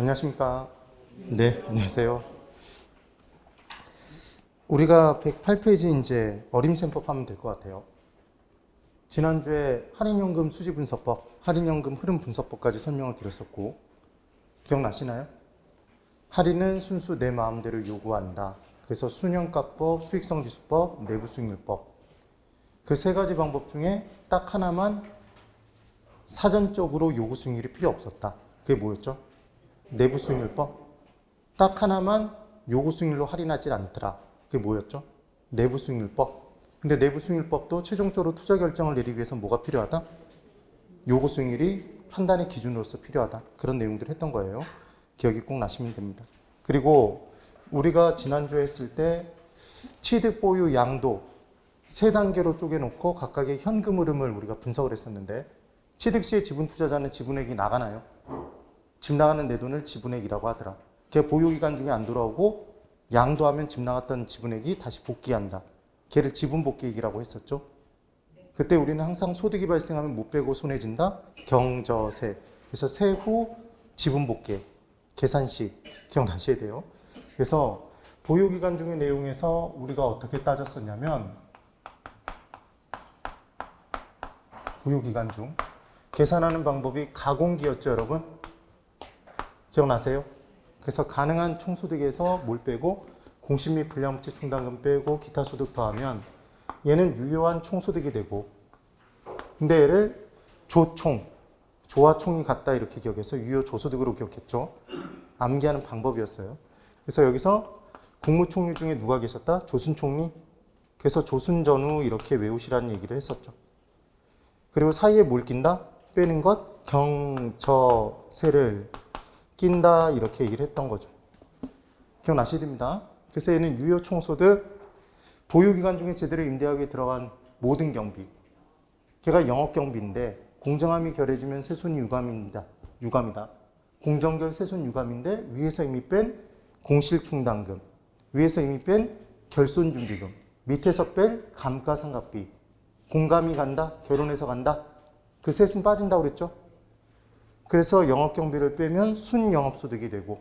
안녕하십니까? 네, 안녕하세요. 우리가 108페이지 이제 어림셈법 하면 될 것 같아요. 지난주에 할인연금 수지분석법, 할인연금 흐름분석법까지 설명을 드렸었고, 기억나시나요? 할인은 순수 내 마음대로 요구한다. 그래서 수년가법, 수익성지수법, 내부수익률법. 그 세 가지 방법 중에 딱 하나만 사전적으로 요구수익률이 필요 없었다. 그게 뭐였죠? 내부수익률법. 딱 하나만 요구수익률로 할인하지 않더라. 그게 뭐였죠? 내부수익률법. 근데 내부수익률법도 최종적으로 투자 결정을 내리기 위해서 뭐가 필요하다? 요구수익률이 판단의 기준으로서 필요하다. 그런 내용들을 했던 거예요. 기억이 꼭 나시면 됩니다. 그리고 우리가 지난주에 했을 때 취득, 보유, 양도 세 단계로 쪼개놓고 각각의 현금 흐름을 우리가 분석을 했었는데, 취득 시에 지분 투자자는 지분액이 나가나요? 집 나가는 내 돈을 지분액이라고 하더라. 걔 보유기간 중에 안 돌아오고 양도하면 집 나갔던 지분액이 다시 복귀한다. 걔를 지분복귀액이라고 했었죠. 그때 우리는 항상 소득이 발생하면 못 빼고 손해진다. 경저세. 그래서 세후 지분복귀액. 계산식 기억나셔야 돼요. 그래서 보유기간 중의 내용에서 우리가 어떻게 따졌었냐면, 보유기간 중 계산하는 방법이 가공기였죠, 여러분? 기억나세요? 그래서 가능한 총소득에서 뭘 빼고 공시 및 불량부채 충당금 빼고 기타 소득 더하면 얘는 유효한 총소득이 되고, 근데 얘를 조총, 조와 총이 같다 이렇게 기억해서 유효 조소득으로 기억했죠. 암기하는 방법이었어요. 그래서 여기서 국무총리 중에 누가 계셨다? 조순총리. 그래서 조순전후 이렇게 외우시라는 얘기를 했었죠. 그리고 사이에 뭘 낀다? 빼는 것, 경저세를 낀다 이렇게 얘기를 했던 거죠. 기억나셔야 됩니다. 그래서 얘는 유효 총소득, 보유기간 중에 제대로 임대하게 들어간 모든 경비. 걔가 영업경비인데 공정함이 결해지면 세손이 유감이다. 공정결 세손 유감인데 위에서 이미 뺀 공실충당금, 위에서 이미 뺀 결손준비금, 밑에서 뺄 감가상각비. 공감이 간다, 결혼해서 간다. 그 셋은 빠진다고 그랬죠. 그래서 영업경비를 빼면 순영업소득이 되고,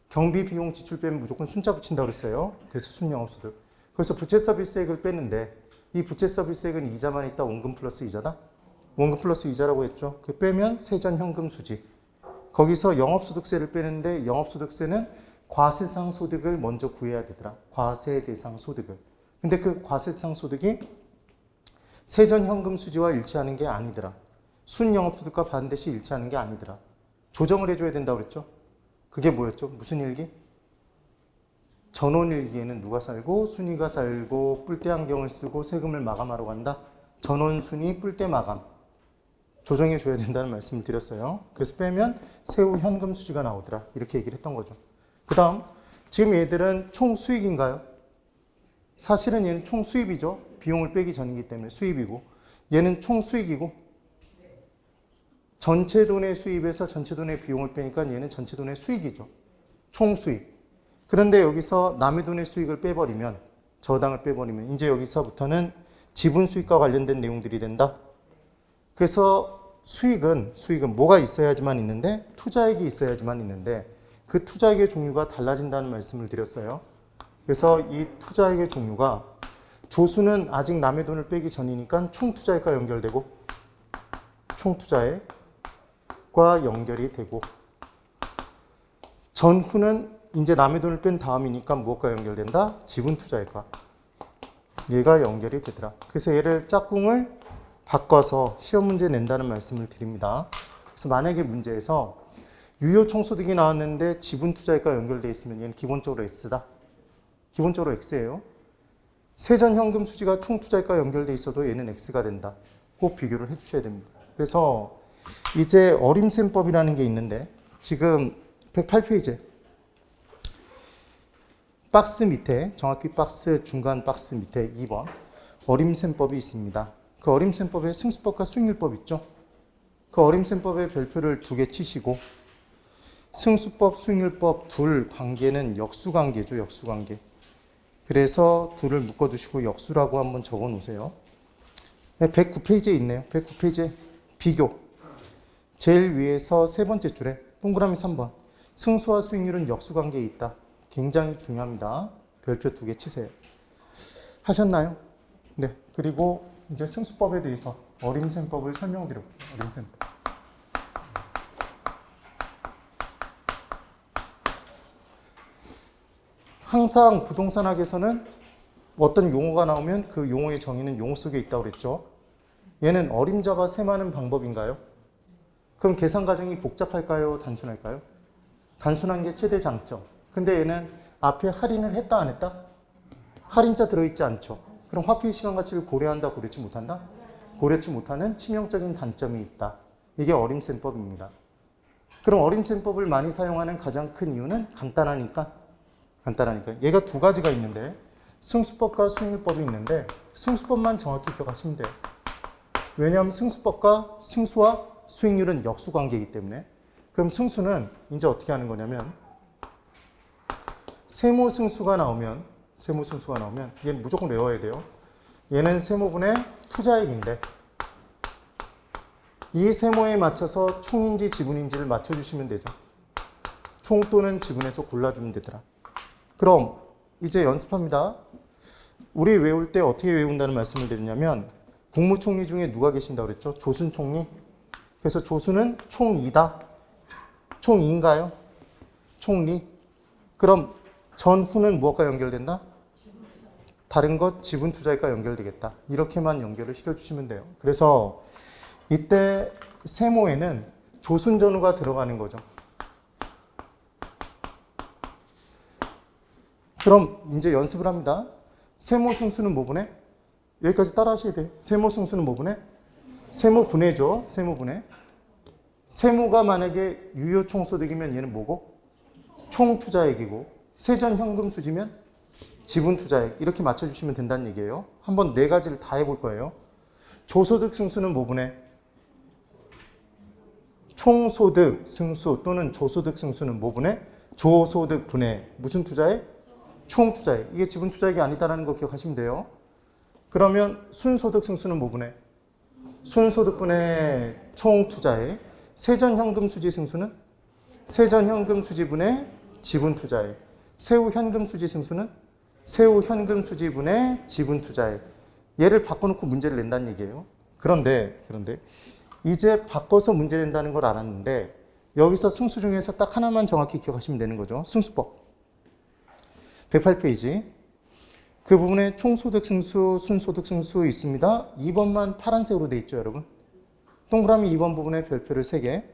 경비 비용 지출 빼면 무조건 순자 붙인다고 그랬어요. 그래서 순영업소득. 그래서 부채서비스액을 빼는데, 이 부채서비스액은 이자만 있다. 원금 플러스 이자다. 원금 플러스 이자라고 했죠. 그 빼면 세전현금 수지. 거기서 영업소득세를 빼는데, 영업소득세는 과세상 소득을 먼저 구해야 되더라. 과세대상 소득을. 근데 그 과세상 소득이 세전현금 수지와 일치하는 게 아니더라. 순영업소득과 반드시 일치하는 게 아니더라. 조정을 해줘야 된다고 그랬죠. 그게 뭐였죠? 무슨 일기? 전원일기에는 누가 살고 순위가 살고 뿔대 안경을 쓰고 세금을 마감하러 간다. 전원, 순위, 뿔대 마감. 조정해줘야 된다는 말씀을 드렸어요. 그래서 빼면 세후 현금 수지가 나오더라. 이렇게 얘기를 했던 거죠. 그 다음, 지금 얘들은 총수익인가요? 사실은 얘는 총수입이죠. 비용을 빼기 전이기 때문에 수입이고, 얘는 총수익이고, 전체 돈의 수입에서 전체 돈의 비용을 빼니까 얘는 전체 돈의 수익이죠. 총수익. 그런데 여기서 남의 돈의 수익을 빼버리면, 저당을 빼버리면 이제 여기서부터는 지분 수익과 관련된 내용들이 된다. 그래서 수익은 뭐가 있어야지만 있는데, 투자액이 있어야지만 있는데, 그 투자액의 종류가 달라진다는 말씀을 드렸어요. 그래서 이 투자액의 종류가, 조수는 아직 남의 돈을 빼기 전이니까 총투자액과 연결되고, 총투자액과 연결이 되고, 전후는 이제 남의 돈을 뺀 다음이니까 무엇과 연결된다? 지분투자액과. 얘가 연결이 되더라. 그래서 얘를 짝꿍을 바꿔서 시험 문제 낸다는 말씀을 드립니다. 그래서 만약에 문제에서 유효 총소득이 나왔는데 지분투자액과 연결되어 있으면 얘는 기본적으로 X다. 기본적으로 X예요. 세전현금 수지가 총투자액과 연결되어 있어도 얘는 X가 된다. 꼭 비교를 해주셔야 됩니다. 그래서 이제 어림셈법이라는 게 있는데, 지금 108페이지 박스 밑에, 정확히 박스 중간 박스 밑에 2번 어림셈법이 있습니다. 그 어림셈법에 승수법과 수익률법 있죠. 그 어림셈법의 별표를 2개 치시고, 승수법, 수익률법 둘 관계는 역수관계죠. 역수관계. 그래서 둘을 묶어두시고 역수라고 한번 적어 놓으세요. 109페이지에 있네요. 109페이지에 비교. 제일 위에서 세 번째 줄에 동그라미 3번. 승수와 수익률은 역수관계에 있다. 굉장히 중요합니다. 별표 2개 치세요. 하셨나요? 네. 그리고 이제 승수법에 대해서 어림셈법을 설명드려볼게요. 어림셈법. 항상 부동산학에서는 어떤 용어가 나오면 그 용어의 정의는 용어 속에 있다고 그랬죠. 얘는 어림잡아 셈하는 방법인가요? 그럼 계산 과정이 복잡할까요? 단순할까요? 단순한 게 최대 장점. 근데 얘는 앞에 할인을 했다 안 했다? 할인자 들어있지 않죠. 그럼 화폐의 시간 가치를 고려한다 고려치 못한다? 고려치 못하는 치명적인 단점이 있다. 이게 어림셈법입니다. 그럼 어림셈법을 많이 사용하는 가장 큰 이유는 간단하니까. 얘가 두 가지가 있는데 승수법과 수익률법이 있는데 승수법만 정확히 기억하시면 돼요. 왜냐하면 승수법과 승수와 수익률은 역수관계이기 때문에. 그럼 승수는 이제 어떻게 하는 거냐면 세모승수가 나오면 얘는 무조건 외워야 돼요. 얘는 세모분의 투자액인데 이 세모에 맞춰서 총인지 지분인지를 맞춰주시면 되죠. 총 또는 지분에서 골라주면 되더라. 그럼 이제 연습합니다. 우리 외울 때 어떻게 외운다는 말씀을 드리냐면 국무총리 중에 누가 계신다고 그랬죠? 조순 총리. 그래서 조순은 총2다. 총2인가요? 총리. 그럼 전후는 무엇과 연결된다? 다른 것 지분 투자액과 연결되겠다. 이렇게만 연결을 시켜주시면 돼요. 그래서 이때 세모에는 조순 전후가 들어가는 거죠. 그럼 이제 연습을 합니다. 세모 승수는 뭐 분해? 여기까지 따라 하셔야 돼요. 세모 승수는 뭐 분해? 세모 분해죠. 세모 분해. 세모가 만약에 유효 총소득이면 얘는 뭐고? 총투자액이고 세전 현금 수지면 지분 투자액. 이렇게 맞춰주시면 된다는 얘기예요. 한번 네 가지를 다 해볼 거예요. 조소득 승수는 뭐 분해? 총소득 승수 또는 조소득 승수는 뭐 분해? 조소득 분해. 무슨 투자액? 총투자액. 이게 지분 투자액이 아니다라는 거 기억하시면 돼요. 그러면 순소득 승수는 뭐 분해? 순소득분의 총투자액. 세전현금 수지 승수는? 세전현금 수지분의 지분투자액. 세후현금 수지 승수는? 세후현금 수지분의 지분투자액. 얘를 바꿔놓고 문제를 낸다는 얘기예요. 그런데 이제 바꿔서 문제 낸다는 걸 알았는데 여기서 승수 중에서 딱 하나만 정확히 기억하시면 되는 거죠. 승수법. 108페이지. 그 부분에 총소득 승수, 순소득 승수 있습니다. 2번만 파란색으로 돼 있죠, 여러분. 동그라미 2번 부분에 별표를 3개.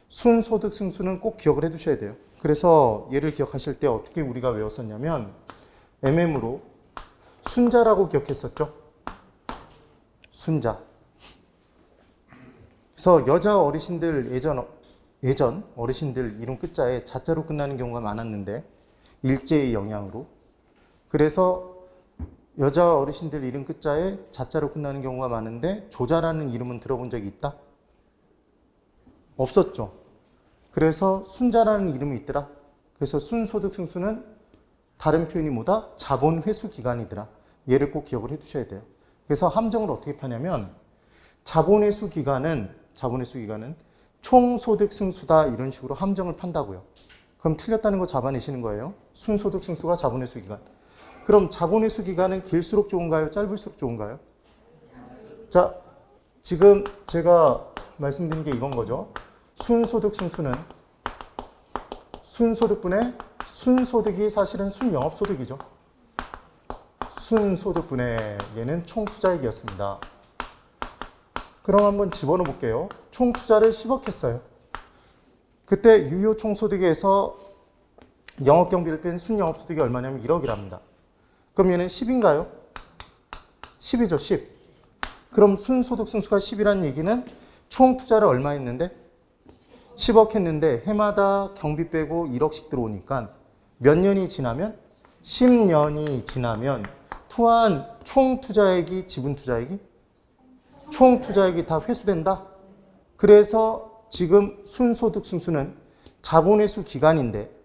순소득 승수는 꼭 기억을 해 두셔야 돼요. 그래서 얘를 기억하실 때 어떻게 우리가 외웠었냐면 MM으로 순자라고 기억했었죠. 순자. 그래서 여자 어르신들 예전 어르신들 이름 끝자에 자자로 끝나는 경우가 많았는데 일제의 영향으로. 그래서 여자 어르신들 이름 끝자에 자자로 끝나는 경우가 많은데 조자라는 이름은 들어본 적이 있다? 없었죠. 그래서 순자라는 이름이 있더라. 그래서 순소득 승수는 다른 표현이 뭐다? 자본 회수 기간이더라. 얘를 꼭 기억을 해 두셔야 돼요. 그래서 함정을 어떻게 파냐면 자본 회수 기간은 총소득 승수다 이런 식으로 함정을 판다고요. 그럼 틀렸다는 거 잡아내시는 거예요. 순소득 승수가 자본 회수 기간. 그럼 자본 회수 기간은 길수록 좋은가요? 짧을수록 좋은가요? 자, 지금 제가 말씀드린 게 이건 거죠. 순소득 승수는 순소득분의 순소득이 사실은 순영업소득이죠. 순소득분의 얘는 총투자액이었습니다. 그럼 한번 집어넣어 볼게요. 총투자를 10억 했어요. 그때 유효 총소득에서 영업경비를 뺀 순영업소득이 얼마냐면 1억이랍니다. 그럼 얘는 10인가요? 10이죠, 10. 그럼 순소득 승수가 10이라는 얘기는 총 투자를 얼마 했는데? 10억 했는데 해마다 경비 빼고 1억씩 들어오니까 몇 년이 지나면? 10년이 지나면 투한 총 투자액이 지분 투자액이? 총 투자액이 다 회수된다. 그래서 지금 순소득 승수는 자본회수 기간인데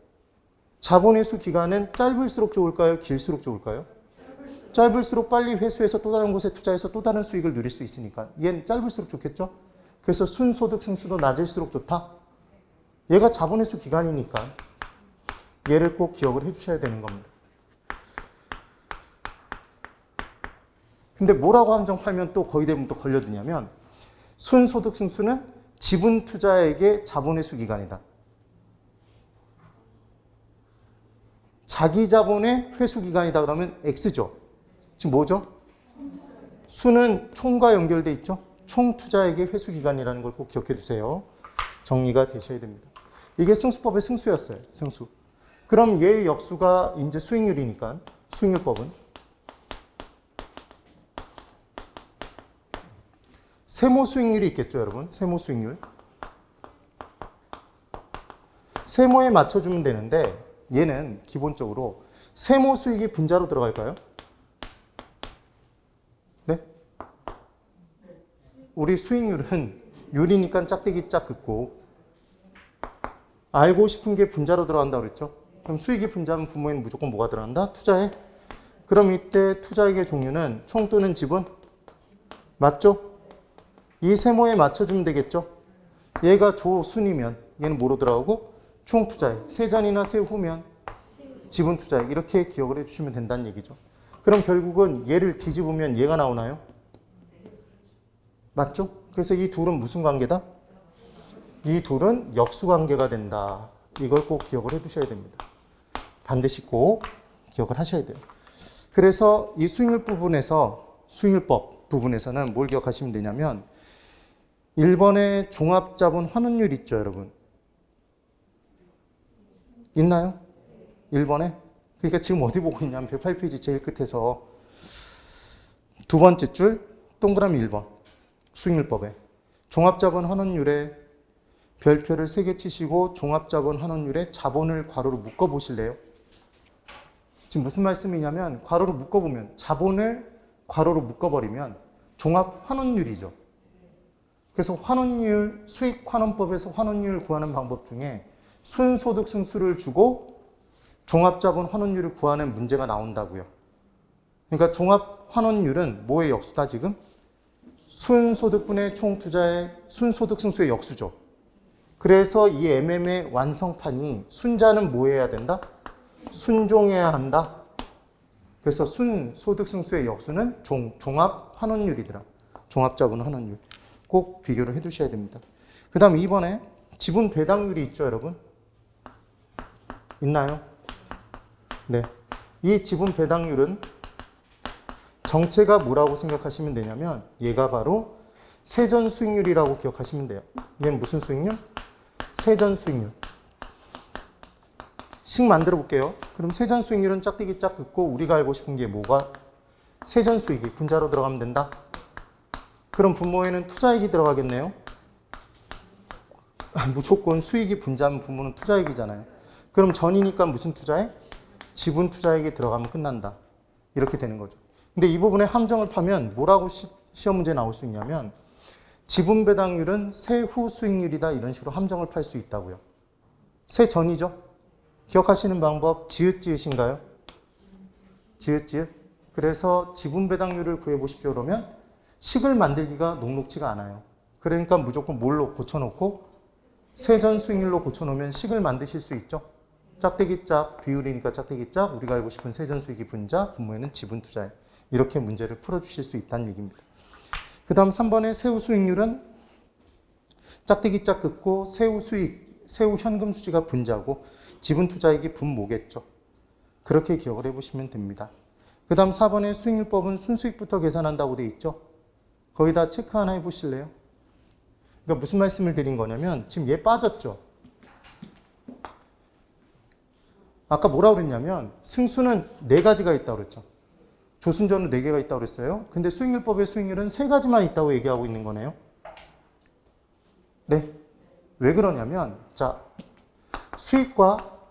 자본회수 기간은 짧을수록 좋을까요? 길수록 좋을까요? 짧을수록 빨리 회수해서 또 다른 곳에 투자해서 또 다른 수익을 누릴 수 있으니까 얘는 짧을수록 좋겠죠? 그래서 순소득 승수도 낮을수록 좋다. 얘가 자본회수 기간이니까 얘를 꼭 기억을 해주셔야 되는 겁니다. 근데 뭐라고 함정팔면 또 거의 대부분 또 걸려드냐면 순소득 승수는 지분 투자액의 자본회수 기간이다. 자기 자본의 회수 기간이다 그러면 X죠. 지금 뭐죠? 수는 총과 연결돼 있죠. 총 투자액의 회수 기간이라는 걸 꼭 기억해 두세요. 정리가 되셔야 됩니다. 이게 승수법의 승수였어요. 승수. 그럼 얘의 역수가 이제 수익률이니까 수익률법은 세모 수익률이 있겠죠, 여러분. 세모 수익률. 세모에 맞춰주면 되는데 얘는 기본적으로 세모 수익이 분자로 들어갈까요? 네? 우리 수익률은 율이니까 짝대기 짝 긋고 알고 싶은 게 분자로 들어간다 그랬죠? 그럼 수익이 분자면 분모에는 무조건 뭐가 들어간다? 투자액. 그럼 이때 투자액의 종류는 총 또는 지분? 맞죠? 이 세모에 맞춰주면 되겠죠? 얘가 조순이면 얘는 뭐로 들어가고? 총 투자액. 세전이나 세후면 지분 투자액. 이렇게 기억을 해주시면 된다는 얘기죠. 그럼 결국은 얘를 뒤집으면 얘가 나오나요? 맞죠? 그래서 이 둘은 무슨 관계다? 이 둘은 역수관계가 된다. 이걸 꼭 기억을 해두셔야 됩니다. 반드시 꼭 기억을 하셔야 돼요. 그래서 이 수익률 부분에서, 수익률법 부분에서는 뭘 기억하시면 되냐면 1번의 종합자본 환원율 있죠, 여러분? 있나요? 1번에? 그러니까 지금 어디 보고 있냐면 108페이지 제일 끝에서 두 번째 줄 동그라미 1번 수익률법에 종합자본 환원율에 별표를 3개 치시고 종합자본 환원율에 자본을 괄호로 묶어보실래요? 지금 무슨 말씀이냐면 괄호로 묶어보면 자본을 괄호로 묶어버리면 종합 환원율이죠. 그래서 환원율, 수익환원법에서 환원율 구하는 방법 중에 순소득 승수를 주고 종합자본 환원율을 구하는 문제가 나온다고요. 그러니까 종합환원율은 뭐의 역수다 지금? 순소득분의 총투자의 순소득 승수의 역수죠. 그래서 이 MM의 완성판이 순자는 뭐 해야 된다? 순종해야 한다. 그래서 순소득 승수의 역수는 종합환원율이더라. 종합자본 환원율. 꼭 비교를 해두셔야 됩니다. 그 다음 2번에 지분 배당률이 있죠, 여러분? 있나요? 네. 이 지분 배당률은 정체가 뭐라고 생각하시면 되냐면 얘가 바로 세전 수익률이라고 기억하시면 돼요. 얘는 무슨 수익률? 세전 수익률. 식 만들어 볼게요. 그럼 세전 수익률은 짝대기 짝 긋고 우리가 알고 싶은 게 뭐가? 세전 수익이 분자로 들어가면 된다. 그럼 분모에는 투자액이 들어가겠네요. 무조건 수익이 분자면 분모는 투자액이잖아요. 그럼 전이니까 무슨 투자액? 지분 투자액이 들어가면 끝난다. 이렇게 되는 거죠. 근데 이 부분에 함정을 파면 뭐라고 시험 문제 나올 수 있냐면 지분 배당률은 세후 수익률이다. 이런 식으로 함정을 팔 수 있다고요. 세전이죠. 기억하시는 방법 지읒지읒인가요? 지읒지읒. 그래서 지분 배당률을 구해보십시오. 그러면 식을 만들기가 녹록지가 않아요. 그러니까 무조건 뭘로 고쳐놓고 세전 수익률로 고쳐놓으면 식을 만드실 수 있죠. 짝대기 짝, 비율이니까 짝대기 짝, 우리가 알고 싶은 세전 수익이 분자, 분모에는 지분 투자액. 이렇게 문제를 풀어주실 수 있다는 얘기입니다. 그 다음 3번의 세후 수익률은 짝대기 짝 긋고 세후 수익, 세후 현금 수지가 분자고 지분 투자액이 분모겠죠. 그렇게 기억을 해보시면 됩니다. 그 다음 4번의 수익률법은 순수익부터 계산한다고 돼 있죠. 거기다 체크 하나 해보실래요? 그러니까 무슨 말씀을 드린 거냐면 지금 얘 빠졌죠. 아까 뭐라고 그랬냐면 승수는 4가지가 있다고 그랬죠. 조순전은 4개가 있다고 그랬어요. 근데 수익률법의 수익률은 3가지만 있다고 얘기하고 있는 거네요. 네. 왜 그러냐면 자, 수익과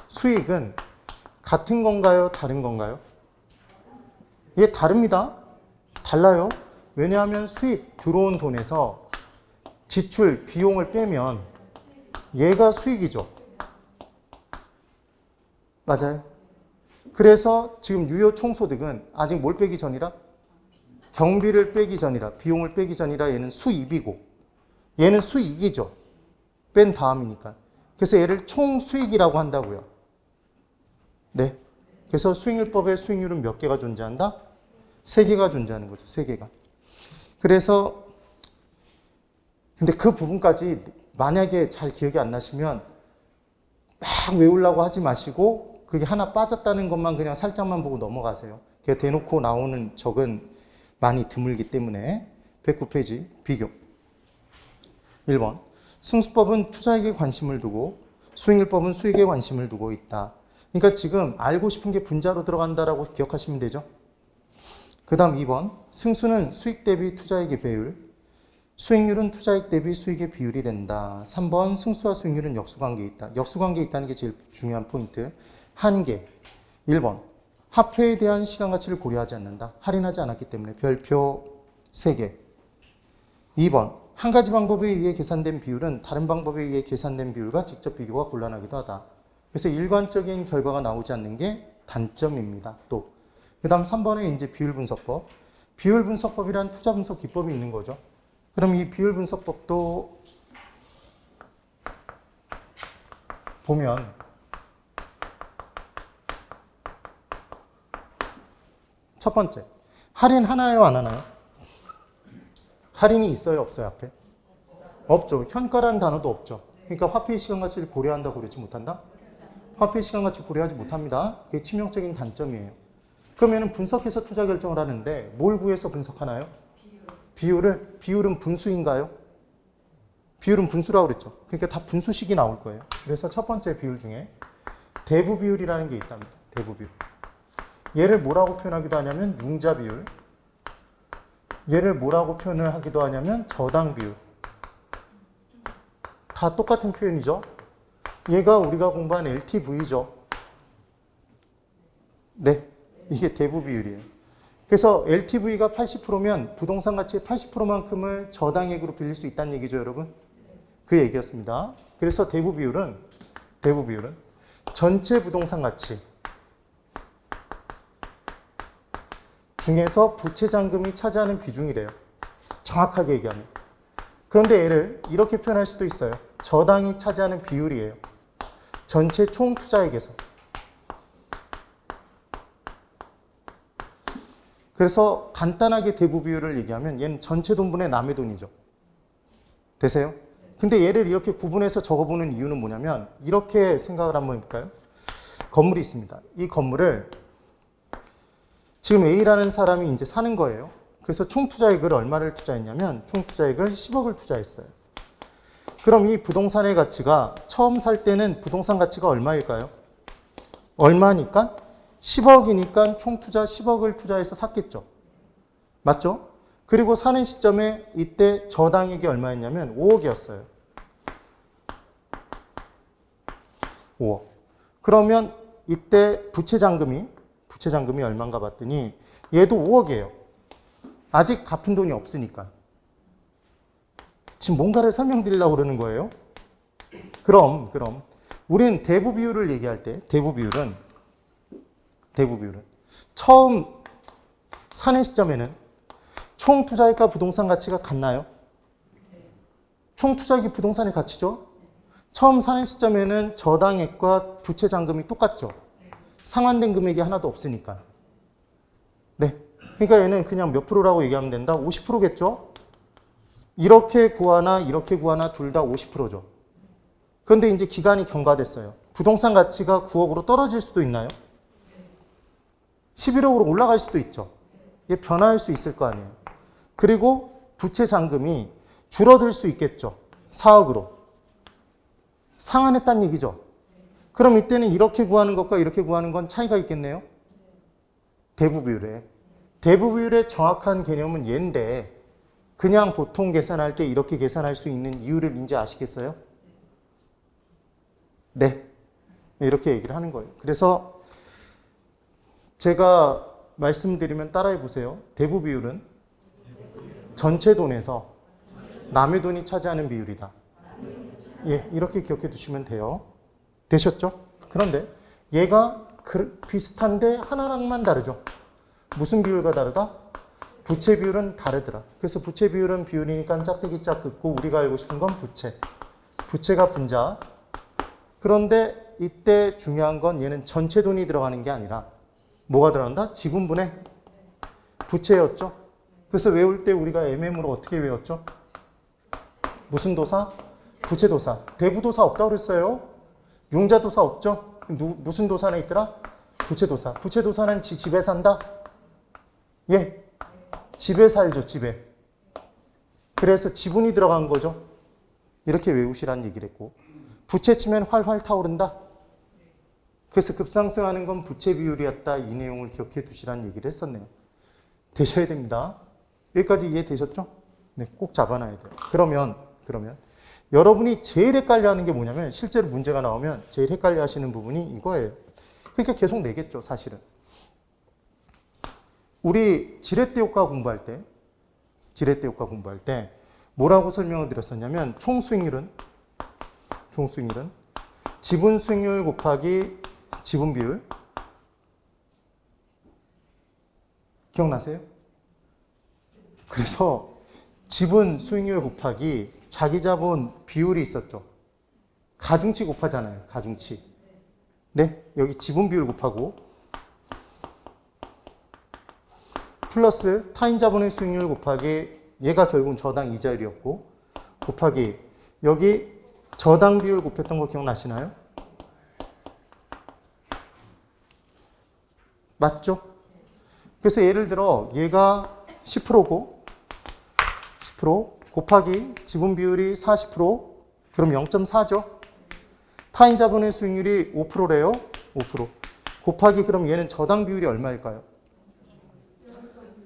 수익은 같은 건가요? 다른 건가요? 이게 다릅니다. 달라요. 왜냐하면 수입, 들어온 돈에서 지출, 비용을 빼면 얘가 수익이죠. 맞아요. 그래서 지금 유효 총소득은 아직 뭘 빼기 전이라? 경비를 빼기 전이라, 비용을 빼기 전이라 얘는 수입이고 얘는 수익이죠. 뺀 다음이니까. 그래서 얘를 총수익이라고 한다고요. 네. 그래서 수익률법에 수익률은 몇 개가 존재한다? 3개가 존재하는 거죠. 3개가. 그래서 근데 그 부분까지 만약에 잘 기억이 안 나시면 막 외우려고 하지 마시고 그게 하나 빠졌다는 것만 그냥 살짝만 보고 넘어가세요. 그게 대놓고 나오는 적은 많이 드물기 때문에 109페이지 비교. 1번. 승수법은 투자액에 관심을 두고 수익률법은 수익에 관심을 두고 있다. 그러니까 지금 알고 싶은 게 분자로 들어간다라고 기억하시면 되죠. 그 다음 2번. 승수는 수익 대비 투자액의 배율, 수익률은 투자액 대비 수익의 비율이 된다. 3번. 승수와 수익률은 역수관계에 있다. 역수관계에 있다는 게 제일 중요한 포인트. 한계. 1번. 화폐에 대한 시간 가치를 고려하지 않는다. 할인하지 않았기 때문에 별표 3개. 2번. 한 가지 방법에 의해 계산된 비율은 다른 방법에 의해 계산된 비율과 직접 비교가 곤란하기도 하다. 그래서 일관적인 결과가 나오지 않는 게 단점입니다. 또, 그 다음 3번에 이제 비율 분석법. 비율 분석법이란 투자 분석 기법이 있는 거죠. 그럼 이 비율 분석법도 보면 첫 번째, 할인 하나요, 안 하나요? 할인이 있어요, 없어요, 앞에? 없죠. 현가라는 단어도 없죠. 그러니까 화폐의 시간 가치를 고려한다고 그러지 못한다? 화폐의 시간 가치를 고려하지 못합니다. 그게 치명적인 단점이에요. 그러면 분석해서 투자 결정을 하는데 뭘 구해서 분석하나요? 비율은 분수인가요? 비율은 분수라고 그랬죠. 그러니까 다 분수식이 나올 거예요. 그래서 첫 번째 비율 중에 대부 비율이라는 게 있답니다. 대부 비율. 얘를 뭐라고 표현하기도 하냐면 융자 비율. 얘를 뭐라고 표현을 하기도 하냐면 저당 비율. 다 똑같은 표현이죠. 얘가 우리가 공부한 LTV죠. 네, 이게 대부 비율이에요. 그래서 LTV가 80%면 부동산 가치의 80%만큼을 저당액으로 빌릴 수 있다는 얘기죠, 여러분. 그 얘기였습니다. 그래서 대부 비율은 전체 부동산 가치 중에서 부채 잔금이 차지하는 비중이래요. 정확하게 얘기하면. 그런데 얘를 이렇게 표현할 수도 있어요. 저당이 차지하는 비율이에요. 전체 총 투자액에서. 그래서 간단하게 대부 비율을 얘기하면 얘는 전체 돈분의 남의 돈이죠. 되세요? 근데 얘를 이렇게 구분해서 적어보는 이유는 뭐냐면 이렇게 생각을 한번 해볼까요? 건물이 있습니다. 이 건물을 지금 A라는 사람이 이제 사는 거예요. 그래서 총 투자액을 얼마를 투자했냐면 총 투자액을 10억을 투자했어요. 그럼 이 부동산의 가치가 처음 살 때는 부동산 가치가 얼마일까요? 얼마니까? 10억이니까 총 투자 10억을 투자해서 샀겠죠. 맞죠? 그리고 사는 시점에 이때 저당액이 얼마였냐면 5억이었어요. 5억. 그러면 이때 부채 잔금이 얼마인가 봤더니 얘도 5억이에요. 아직 갚은 돈이 없으니까. 지금 뭔가를 설명드리려고 그러는 거예요. 그럼 우리는 대부 비율을 얘기할 때 대부 비율은 처음 사는 시점에는 총 투자액과 부동산 가치가 같나요? 총 투자액이 부동산의 가치죠. 처음 사는 시점에는 저당액과 부채 잔금이 똑같죠. 상환된 금액이 하나도 없으니까. 네. 그러니까 얘는 그냥 몇 프로라고 얘기하면 된다? 50%겠죠? 이렇게 구하나 이렇게 구하나 둘 다 50%죠. 그런데 이제 기간이 경과됐어요. 부동산 가치가 9억으로 떨어질 수도 있나요? 11억으로 올라갈 수도 있죠. 이게 변화할 수 있을 거 아니에요. 그리고 부채 잔금이 줄어들 수 있겠죠. 4억으로. 상환했다는 얘기죠. 그럼 이때는 이렇게 구하는 것과 이렇게 구하는 건 차이가 있겠네요. 대부 비율에. 대부 비율의 정확한 개념은 얘인데 그냥 보통 계산할 때 이렇게 계산할 수 있는 이유를 이제 아시겠어요? 네. 이렇게 얘기를 하는 거예요. 그래서 제가 말씀드리면 따라해 보세요. 대부 비율은 전체 돈에서 남의 돈이 차지하는 비율이다. 예, 이렇게 기억해 두시면 돼요. 되셨죠? 그런데 얘가 비슷한데 하나랑만 다르죠. 무슨 비율과 다르다? 부채 비율은 다르더라. 그래서 부채 비율은 비율이니까 짝대기 짝 긋고 우리가 알고 싶은 건 부채. 부채가 분자. 그런데 이때 중요한 건 얘는 전체 돈이 들어가는 게 아니라 뭐가 들어간다? 지분분의 부채였죠. 그래서 외울 때 우리가 MM으로 어떻게 외웠죠? 무슨 도사? 부채도사. 대부도사 없다고 그랬어요. 융자도사 없죠? 무슨 도사는 있더라? 부채도사. 부채도사는 집에 산다? 예. 집에 살죠, 집에. 그래서 지분이 들어간 거죠. 이렇게 외우시라는 얘기를 했고. 부채 치면 활활 타오른다? 그래서 급상승하는 건 부채 비율이었다. 이 내용을 기억해 두시라는 얘기를 했었네요. 되셔야 됩니다. 여기까지 이해되셨죠? 네, 꼭 잡아놔야 돼요. 그러면 여러분이 제일 헷갈려 하는 게 뭐냐면 실제로 문제가 나오면 제일 헷갈려 하시는 부분이 이거예요. 그러니까 계속 내겠죠, 사실은. 우리 지렛대 효과 공부할 때 뭐라고 설명을 드렸었냐면 총 수익률은 지분 수익률 곱하기 지분 비율. 기억나세요? 그래서 지분 수익률 곱하기 자기 자본 비율이 있었죠. 가중치 곱하잖아요. 가중치. 네, 여기 지분 비율 곱하고 플러스 타인 자본의 수익률 곱하기 얘가 결국은 저당 이자율이었고 곱하기 여기 저당 비율 곱했던 거 기억나시나요? 맞죠? 그래서 예를 들어 얘가 10%고 10% 곱하기 지분 비율이 40% 그럼 0.4죠? 타인 자본의 수익률이 5%래요. 5% 곱하기 그럼 얘는 저당 비율이 얼마일까요?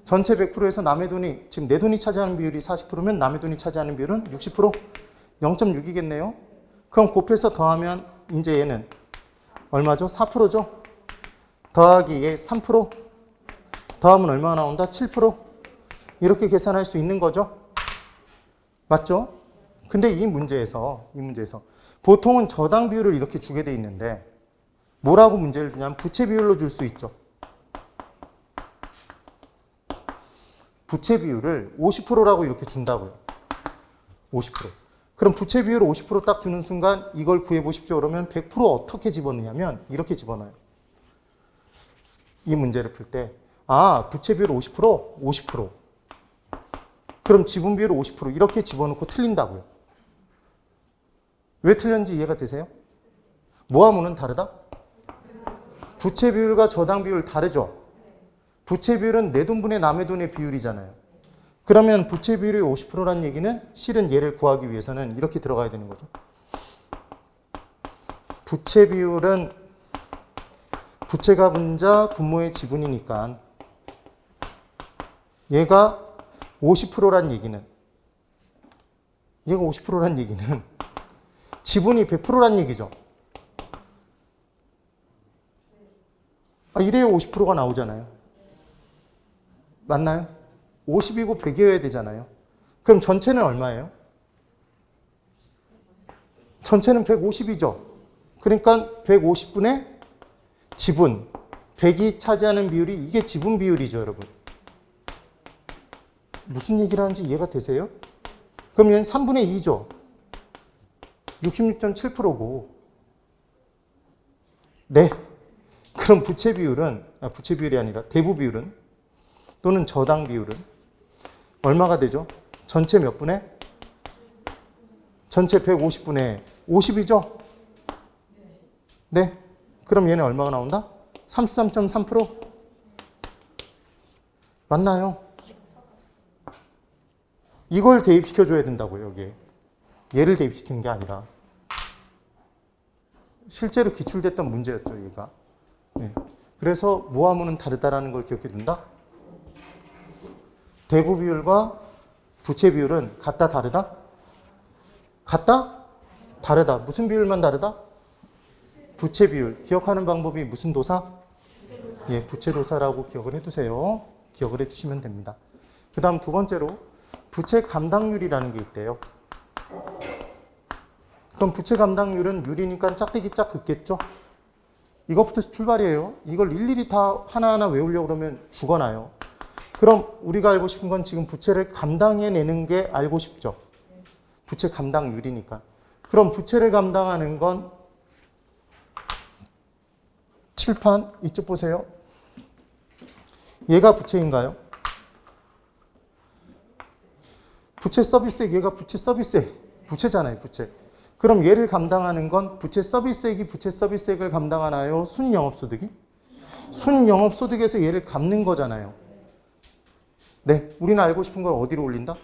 전체 100%에서 남의 돈이 지금 내 돈이 차지하는 비율이 40%면 남의 돈이 차지하는 비율은 60%? 0.6이겠네요. 그럼 곱해서 더하면 이제 얘는 얼마죠? 4%죠? 더하기 얘 3%? 더하면 얼마나 나온다? 7%? 이렇게 계산할 수 있는 거죠? 맞죠? 근데 이 문제에서 보통은 저당 비율을 이렇게 주게 돼 있는데 뭐라고 문제를 주냐면 부채 비율로 줄 수 있죠. 부채 비율을 50%라고 이렇게 준다고요. 50%. 그럼 부채 비율을 50% 딱 주는 순간 이걸 구해보십시오. 그러면 100% 어떻게 집어넣냐면 이렇게 집어넣어요. 이 문제를 풀 때 부채 비율 50%? 50%. 그럼 지분 비율 50% 이렇게 집어넣고 틀린다고요. 왜 틀렸는지 이해가 되세요? 모아모는 다르다? 부채 비율과 저당 비율 다르죠? 부채 비율은 내 돈분의 남의 돈의 비율이잖아요. 그러면 부채 비율이 50%라는 얘기는 실은 얘를 구하기 위해서는 이렇게 들어가야 되는 거죠. 부채 비율은 부채가 분자 분모의 지분이니까 얘가 50%란 얘기는 지분이 100%란 얘기죠. 이래야 50%가 나오잖아요. 맞나요? 50이고 100이어야 되잖아요. 그럼 전체는 얼마예요? 전체는 150이죠. 그러니까 150분의 지분, 100이 차지하는 비율이 이게 지분 비율이죠, 여러분. 무슨 얘기를 하는지 이해가 되세요? 그럼 얘는 3분의 2죠. 66.7%고. 네. 그럼 부채 비율이 아니라 대부 비율은 또는 저당 비율은 얼마가 되죠? 전체 몇 분의? 전체 150분의 50이죠? 네. 그럼 얘는 얼마가 나온다? 33.3%? 맞나요? 이걸 대입시켜줘야 된다고요, 여기에. 얘를 대입시키는 게 아니라. 실제로 기출됐던 문제였죠, 얘가. 네. 그래서 모아모는 다르다라는 걸 기억해 둔다. 대부 비율과 부채 비율은 같다, 다르다? 같다? 다르다. 무슨 비율만 다르다? 부채 비율. 기억하는 방법이 무슨 도사? 예, 부채 도사라고 기억을 해두세요. 기억을 해두시면 됩니다. 그 다음 두 번째로 부채 감당률이라는 게 있대요. 그럼 부채 감당률은 율이니까 짝대기 짝 긋겠죠? 이것부터 출발이에요. 이걸 일일이 다 하나하나 외우려고 그러면 죽어나요. 그럼 우리가 알고 싶은 건 지금 부채를 감당해내는 게 알고 싶죠? 부채 감당률이니까. 그럼 부채를 감당하는 건 칠판 이쪽 보세요. 얘가 부채인가요? 부채 서비스액, 얘가 부채 서비스액. 부채잖아요, 부채. 그럼 얘를 감당하는 건 부채 서비스액이 부채 서비스액을 감당하나요? 순영업소득이? 순영업소득에서 얘를 갚는 거잖아요. 네, 우리는 알고 싶은 걸 어디로 올린다?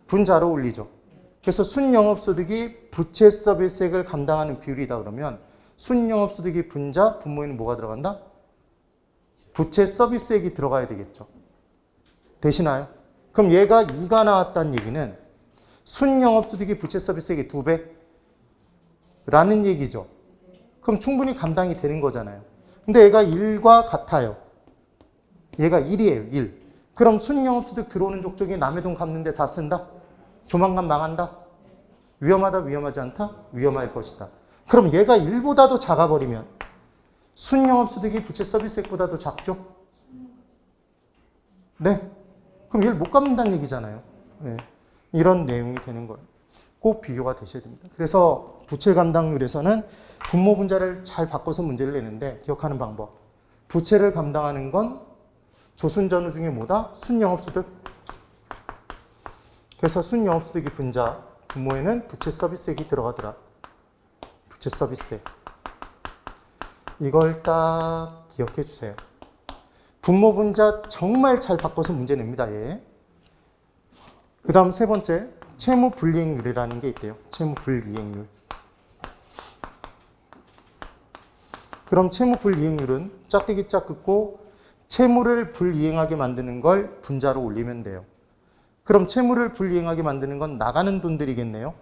분자로 올리죠. 그래서 순영업소득이 부채 서비스액을 감당하는 비율이다 그러면 순영업소득이 분자, 분모에는 뭐가 들어간다? 부채 서비스액이 들어가야 되겠죠. 되시나요? 그럼 얘가 2가 나왔다는 얘기는 순영업소득이 부채 서비스액의 2배라는 얘기죠. 그럼 충분히 감당이 되는 거잖아요. 근데 얘가 1과 같아요. 얘가 1이에요, 1. 그럼 순영업소득 들어오는 족족이 남의 돈 갚는데 다 쓴다? 조만간 망한다? 위험하다, 위험하지 않다? 위험할 것이다. 그럼 얘가 1보다도 작아버리면 순영업소득이 부채 서비스액보다도 작죠? 네. 그럼 얘를 못 갚는다는 얘기잖아요. 네. 이런 내용이 되는 거예요. 꼭 비교가 되셔야 됩니다. 그래서 부채 감당률에서는 분모 분자를 잘 바꿔서 문제를 내는데 기억하는 방법. 부채를 감당하는 건 조순전후 중에 뭐다? 순영업소득. 그래서 순영업소득이 분자, 분모에는 부채 서비스액이 들어가더라. 부채 서비스액. 이걸 딱 기억해 주세요. 분모 분자 정말 잘 바꿔서 문제 냅니다. 예. 그 다음 세 번째, 채무 불이행률이라는 게 있대요. 채무 불이행률. 그럼 채무 불이행률은 짝대기 짝 긋고 채무를 불이행하게 만드는 걸 분자로 올리면 돼요. 그럼 채무를 불이행하게 만드는 건 나가는 돈들이겠네요.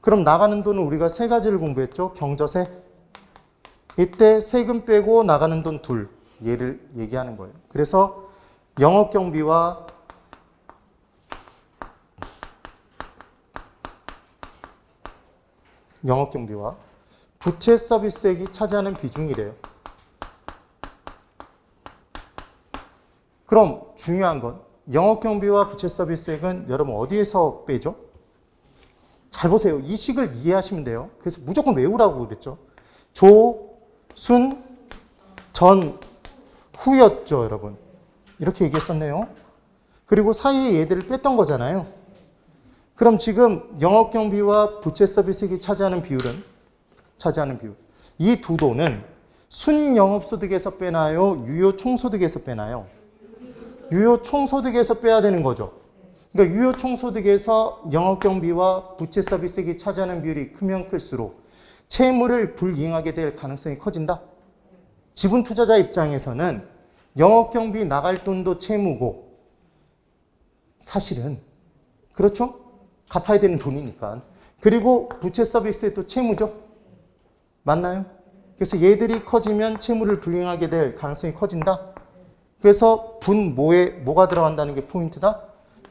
그럼 나가는 돈은 우리가 세 가지를 공부했죠. 경저세. 이때 세금 빼고 나가는 돈 둘. 얘를 얘기하는 거예요. 그래서 영업경비와 부채 서비스액이 차지하는 비중이래요. 그럼 중요한 건 영업경비와 부채 서비스액은 여러분 어디에서 빼죠? 잘 보세요. 이 식을 이해하시면 돼요. 그래서 무조건 외우라고 그랬죠. 조, 순, 전, 후였죠, 여러분. 이렇게 얘기했었네요. 그리고 사이에 얘들을 뺐던 거잖아요. 그럼 지금 영업경비와 부채 서비스액이 차지하는 비율. 이 두 돈은 순영업소득에서 빼나요? 유효총소득에서 빼나요? 유효총소득에서 빼야 되는 거죠. 그러니까 유효총소득에서 영업경비와 부채 서비스액이 차지하는 비율이 크면 클수록 채무를 불이행하게 될 가능성이 커진다. 지분 투자자 입장에서는 영업경비 나갈 돈도 채무고 사실은 그렇죠? 갚아야 되는 돈이니까. 그리고 부채 서비스도 채무죠. 맞나요? 그래서 얘들이 커지면 채무를 불이행하게 될 가능성이 커진다. 그래서 분모에 뭐가 들어간다는 게 포인트다?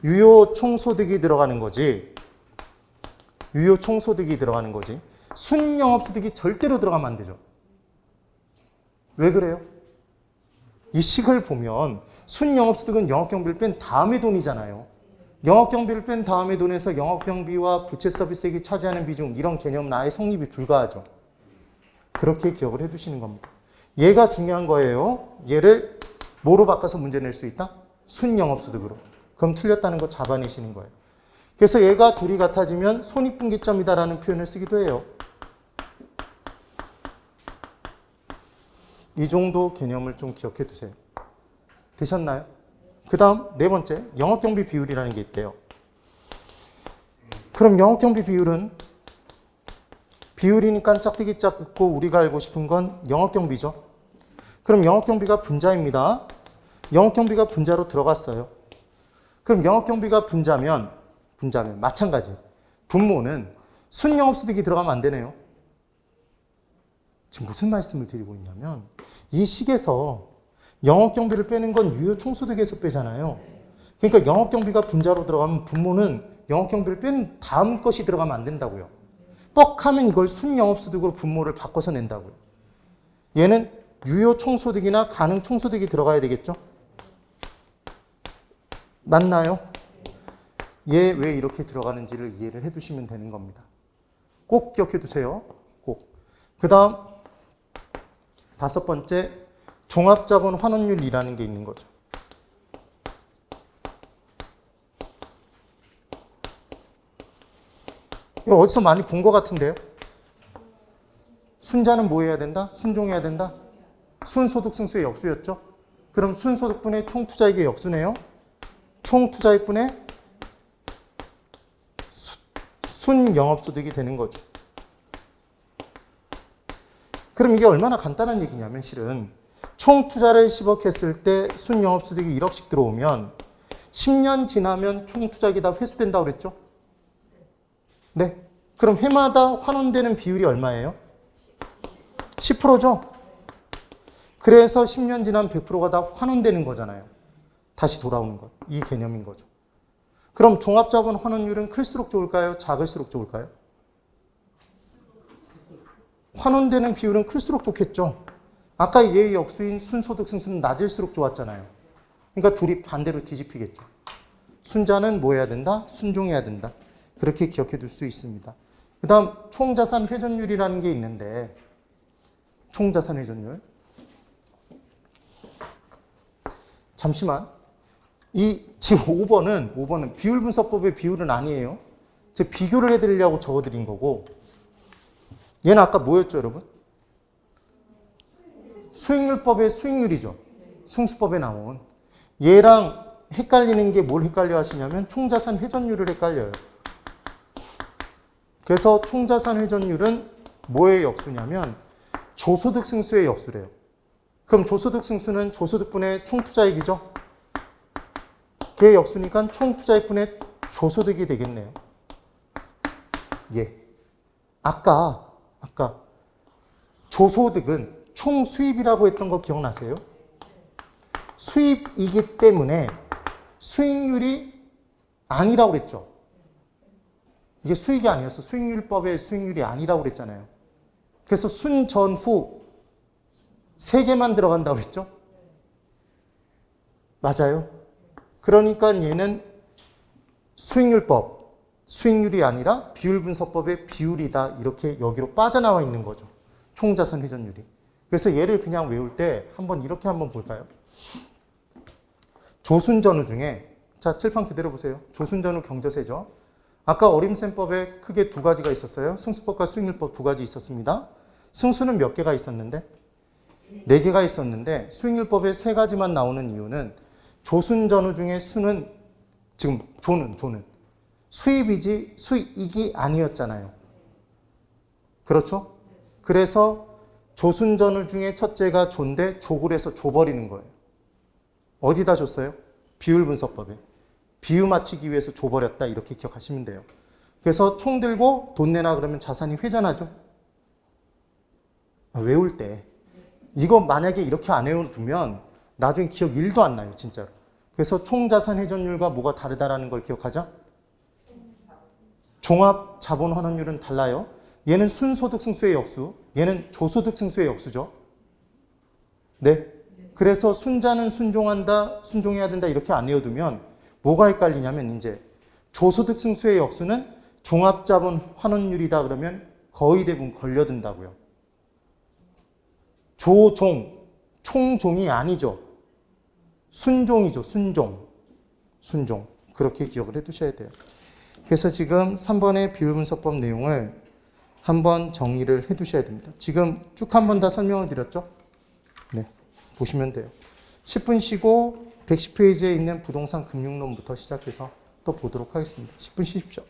유효총소득이 들어가는 거지. 유효총소득이 들어가는 거지. 순영업소득이 절대로 들어가면 안 되죠. 왜 그래요? 이 식을 보면 순영업소득은 영업경비를 뺀 다음의 돈이잖아요. 영업경비를 뺀 다음의 돈에서 영업경비와 부채 서비스액이 차지하는 비중, 이런 개념은 아예 성립이 불가하죠. 그렇게 기억을 해두시는 겁니다. 얘가 중요한 거예요. 얘를 뭐로 바꿔서 문제 낼 수 있다? 순영업소득으로. 그럼 틀렸다는 거 잡아내시는 거예요. 그래서 얘가 둘이 같아지면 손익분기점이다라는 표현을 쓰기도 해요. 이 정도 개념을 좀 기억해 두세요. 되셨나요? 그 다음 네 번째, 영업경비 비율이라는 게 있대요. 그럼 영업경비 비율이니까 짝대기 짝 긋고 우리가 알고 싶은 건 영업경비죠. 그럼 영업경비가 분자입니다. 영업경비가 분자로 들어갔어요. 그럼 영업경비가 분자면 마찬가지. 분모는 순영업소득이 들어가면 안 되네요. 지금 무슨 말씀을 드리고 있냐면 이 식에서 영업경비를 빼는 건 유효총소득에서 빼잖아요. 그러니까 영업경비가 분자로 들어가면 분모는 영업경비를 뺀 다음 것이 들어가면 안 된다고요. 뻑하면 이걸 순영업소득으로 분모를 바꿔서 낸다고요. 얘는 유효총소득이나 가능총소득이 들어가야 되겠죠? 맞나요? 얘 왜 이렇게 들어가는지를 이해를 해두시면 되는 겁니다. 꼭 기억해 두세요. 꼭. 그 다음 5번째, 종합자본 환원율이라는 게 있는 거죠. 이거 어디서 많이 본 것 같은데요? 순자는 뭐 해야 된다? 순종해야 된다? 순소득 승수의 역수였죠? 그럼 순소득분의 총투자액의 역수네요. 총투자액분의 순영업소득이 되는 거죠. 그럼 이게 얼마나 간단한 얘기냐면 실은 총투자를 10억 했을 때 순영업소득이 1억씩 들어오면 10년 지나면 총투자액이 다 회수된다고 그랬죠? 네. 그럼 해마다 환원되는 비율이 얼마예요? 10%죠? 그래서 10년 지나면 100%가 다 환원되는 거잖아요. 다시 돌아오는 것. 이 개념인 거죠. 그럼 종합자본 환원율은 클수록 좋을까요? 작을수록 좋을까요? 환원되는 비율은 클수록 좋겠죠. 아까 얘의 역수인 순소득 승수는 낮을수록 좋았잖아요. 그러니까 둘이 반대로 뒤집히겠죠. 순자는 뭐 해야 된다? 순종해야 된다. 그렇게 기억해 둘 수 있습니다. 그 다음 총자산 회전율이라는 게 있는데 총자산 회전율. 잠시만. 지금 5번은 비율분석법의 비율은 아니에요. 제가 비교를 해드리려고 적어드린 거고, 얘는 아까 뭐였죠, 여러분? 수익률법의 수익률이죠. 승수법에 나온. 얘랑 헷갈리는 게 뭘 헷갈려 하시냐면 총자산 회전율을 헷갈려요. 그래서 총자산 회전율은 뭐의 역수냐면 조소득 승수의 역수래요. 그럼 조소득 승수는 조소득분의 총투자액이죠. 걔의 역수니까 총투자액분의 조소득이 되겠네요. 예. 아까 조소득은 총수입이라고 했던 거 기억나세요? 수입이기 때문에 수익률이 아니라고 그랬죠. 이게 수익이 아니었어. 수익률법의 수익률이 아니라고 그랬잖아요. 그래서 순, 전, 후 3개만 들어간다고 그랬죠. 맞아요. 그러니까 얘는 수익률법, 수익률이 아니라 비율분석법의 비율이다. 이렇게 여기로 빠져나와 있는 거죠. 총자산 회전율이. 그래서 얘를 그냥 외울 때 이렇게 한번 볼까요? 조순전후 중에, 자, 칠판 그대로 보세요. 조순전후 경저세죠. 아까 어림셈법에 크게 2가지가 있었어요. 승수법과 수익률법 2가지 있었습니다. 승수는 몇 개가 있었는데? 4개가 있었는데 수익률법에 3가지만 나오는 이유는 조순전후 중에 수는 지금 조는 수입이지 수익이 아니었잖아요. 그렇죠? 그래서 조순전후 중에 첫째가 조인데 조를 해서 줘버리는 거예요. 어디다 줬어요? 비율분석법에. 비유 맞추기 위해서 줘버렸다 이렇게 기억하시면 돼요. 그래서 총 들고 돈 내놔 그러면 자산이 회전하죠. 외울 때 이거 만약에 이렇게 안 외워두면 나중에 기억 1도 안 나요 진짜로. 그래서 총자산 회전율과 뭐가 다르다라는 걸 기억하자. 종합 자본 환원율은 달라요. 얘는 순소득 승수의 역수, 얘는 조소득 승수의 역수죠. 네. 그래서 순자는 순종한다, 순종해야 된다 이렇게 안 외워두면 뭐가 헷갈리냐면 이제 조소득 승수의 역수는 종합자본 환원율이다 그러면 거의 대부분 걸려든다고요. 조종, 총종이 아니죠. 순종이죠. 순종. 그렇게 기억을 해두셔야 돼요. 그래서 지금 3번의 비율분석법 내용을 한번 정리를 해두셔야 됩니다. 지금 쭉 한 번 다 설명을 드렸죠? 네, 보시면 돼요. 10분 쉬고 110페이지에 있는 부동산 금융론부터 시작해서 또 보도록 하겠습니다. 10분 쉬십시오.